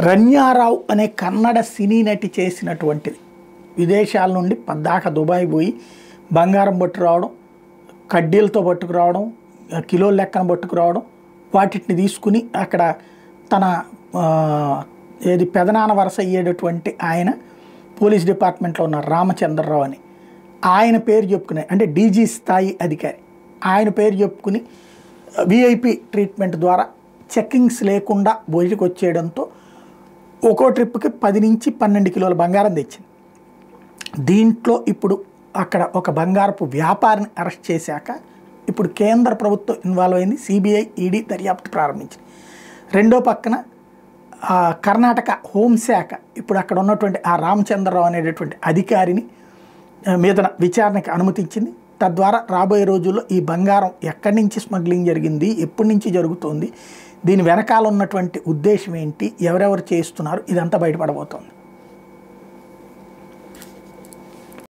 రన్యారావు అనే కన్నడ సినీ నటి చేసినటువంటిది. విదేశాల నుండి పద్దాక దుబాయ్ పోయి బంగారం పట్టుకురావడం, కడ్డీలతో పట్టుకురావడం, కిలోల లెక్కన పట్టుకురావడం, వాటిని తీసుకుని అక్కడ తన ఏది పెదనాన్న వరస అయ్యేటటువంటి ఆయన పోలీస్ డిపార్ట్మెంట్లో ఉన్న రామచంద్రరావు అని ఆయన పేరు చెప్పుకునే, అంటే డీజీ స్థాయి అధికారి, ఆయన పేరు చెప్పుకుని విఐపి ట్రీట్మెంట్ ద్వారా చెక్కింగ్స్ లేకుండా బయటకు వచ్చేయడంతో ఒక్కో ట్రిప్కి 10 నుంచి 12 కిలోల బంగారం తెచ్చింది. దీంట్లో ఇప్పుడు అక్కడ ఒక బంగారపు వ్యాపారిని అరెస్ట్ చేశాక ఇప్పుడు కేంద్ర ప్రభుత్వం ఇన్వాల్వ్ అయింది. సిబిఐ, ఈడీ దర్యాప్తు ప్రారంభించింది. రెండో పక్కన కర్ణాటక హోంశాఖ ఇప్పుడు అక్కడ ఉన్నటువంటి ఆ రామచంద్రరావు అనేటటువంటి అధికారిని మీద విచారణకి అనుమతించింది. తద్వారా రాబోయే రోజుల్లో ఈ బంగారం ఎక్కడి నుంచి స్మగ్లింగ్ జరిగింది, ఎప్పటి నుంచి జరుగుతుంది, దీని వెనకాల ఉన్నటువంటి ఉద్దేశం ఏంటి, ఎవరెవరు చేస్తున్నారు, ఇదంతా బయటపడబోతోంది.